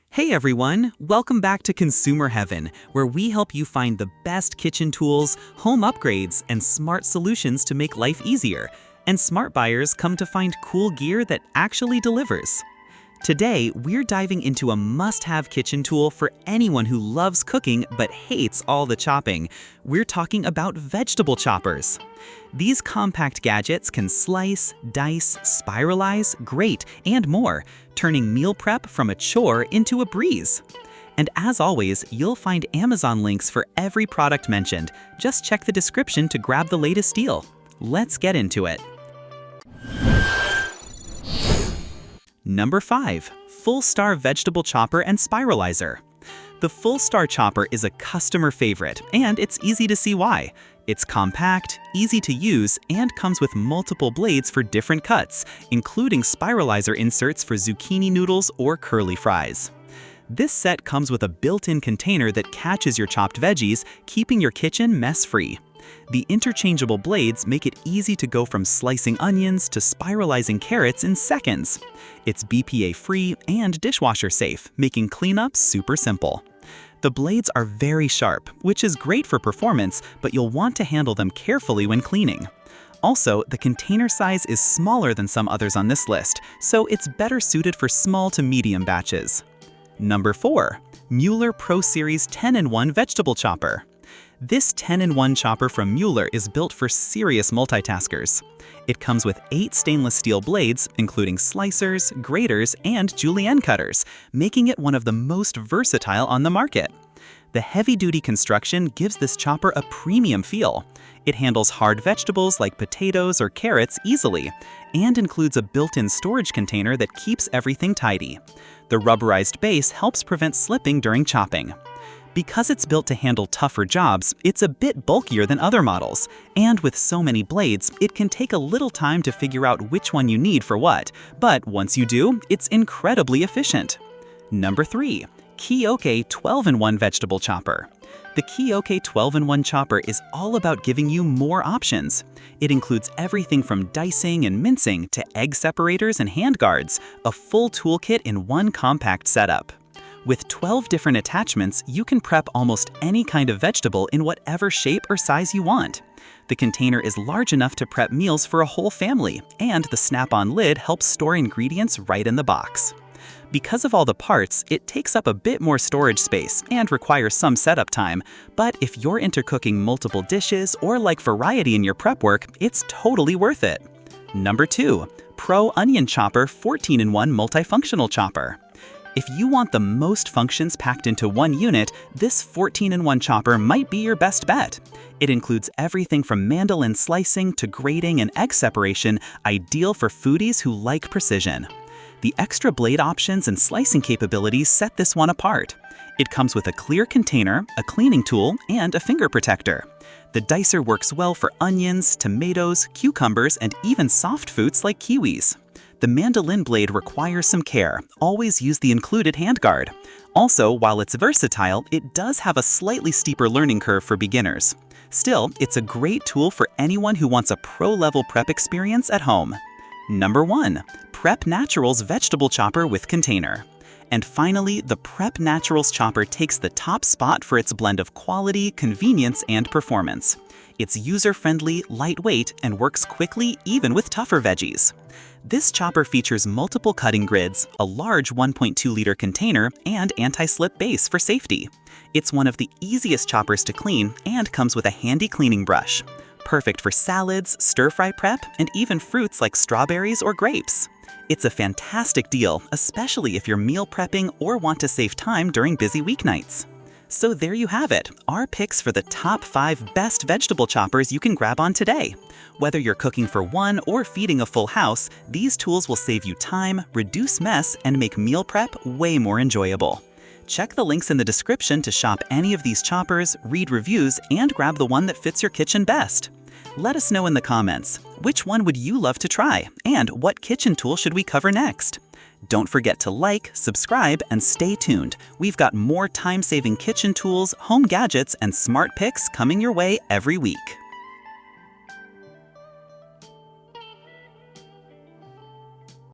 Hey everyone, welcome back to Consumer Heaven, where we help you find the best kitchen tools, home upgrades, and smart solutions to make life easier. And smart buyers come to find cool gear that actually delivers. Today, we're diving into a must-have kitchen tool for anyone who loves cooking but hates all the chopping. We're talking about vegetable choppers. These compact gadgets can slice, dice, spiralize, grate, and more, turning meal prep from a chore into a breeze. And as always, you'll find Amazon links for every product mentioned. Just check the description to grab the latest deal. Let's get into it. Number 5. Full Star Vegetable Chopper and Spiralizer. The Full Star Chopper is a customer favorite, and it's easy to see why. It's compact, easy to use, and comes with multiple blades for different cuts, including spiralizer inserts for zucchini noodles or curly fries. This set comes with a built-in container that catches your chopped veggies, keeping your kitchen mess-free. The interchangeable blades make it easy to go from slicing onions to spiralizing carrots in seconds. It's BPA-free and dishwasher-safe, making cleanup super simple. The blades are very sharp, which is great for performance, but you'll want to handle them carefully when cleaning. Also, the container size is smaller than some others on this list, so it's better suited for small to medium batches. Number 4. Mueller Pro Series 10-in-1 Vegetable Chopper. This 10-in-1 chopper from Mueller is built for serious multitaskers. It comes with 8 stainless steel blades, including slicers, graters, and julienne cutters, making it one of the most versatile on the market. The heavy-duty construction gives this chopper a premium feel. It handles hard vegetables like potatoes or carrots easily, and includes a built-in storage container that keeps everything tidy. The rubberized base helps prevent slipping during chopping. Because it's built to handle tougher jobs, it's a bit bulkier than other models, and with so many blades, it can take a little time to figure out which one you need for what, but once you do, it's incredibly efficient. Number 3. Kioke 12-in-1 Vegetable Chopper. The Kioke 12-in-1 chopper is all about giving you more options. It includes everything from dicing and mincing to egg separators and hand guards, a full toolkit in one compact setup. With 12 different attachments, you can prep almost any kind of vegetable in whatever shape or size you want. The container is large enough to prep meals for a whole family, and the snap-on lid helps store ingredients right in the box. Because of all the parts, it takes up a bit more storage space and requires some setup time, but if you're into cooking multiple dishes or like variety in your prep work, it's totally worth it. Number 2. Pro Onion Chopper 14-in-1 Multifunctional Chopper. If you want the most functions packed into one unit, this 14-in-1 chopper might be your best bet. It includes everything from mandolin slicing to grating and egg separation, ideal for foodies who like precision. The extra blade options and slicing capabilities set this one apart. It comes with a clear container, a cleaning tool, and a finger protector. The dicer works well for onions, tomatoes, cucumbers, and even soft fruits like kiwis. The mandolin blade requires some care. Always use the included handguard. Also, while it's versatile, it does have a slightly steeper learning curve for beginners. Still, it's a great tool for anyone who wants a pro-level prep experience at home. Number 1. Prep Naturals Vegetable Chopper with Container. And finally, the Prep Naturals chopper takes the top spot for its blend of quality, convenience, and performance. It's user-friendly, lightweight, and works quickly even with tougher veggies. This chopper features multiple cutting grids, a large 1.2-liter container, and anti-slip base for safety. It's one of the easiest choppers to clean and comes with a handy cleaning brush. Perfect for salads, stir-fry prep, and even fruits like strawberries or grapes. It's a fantastic deal, especially if you're meal prepping or want to save time during busy weeknights. So there you have it, our picks for the top 5 best vegetable choppers you can grab on today. Whether you're cooking for one or feeding a full house, these tools will save you time, reduce mess, and make meal prep way more enjoyable. Check the links in the description to shop any of these choppers, read reviews, and grab the one that fits your kitchen best. Let us know in the comments, which one would you love to try, and what kitchen tool should we cover next? Don't forget to like, subscribe, and stay tuned. We've got more time-saving kitchen tools, home gadgets, and smart picks coming your way every week.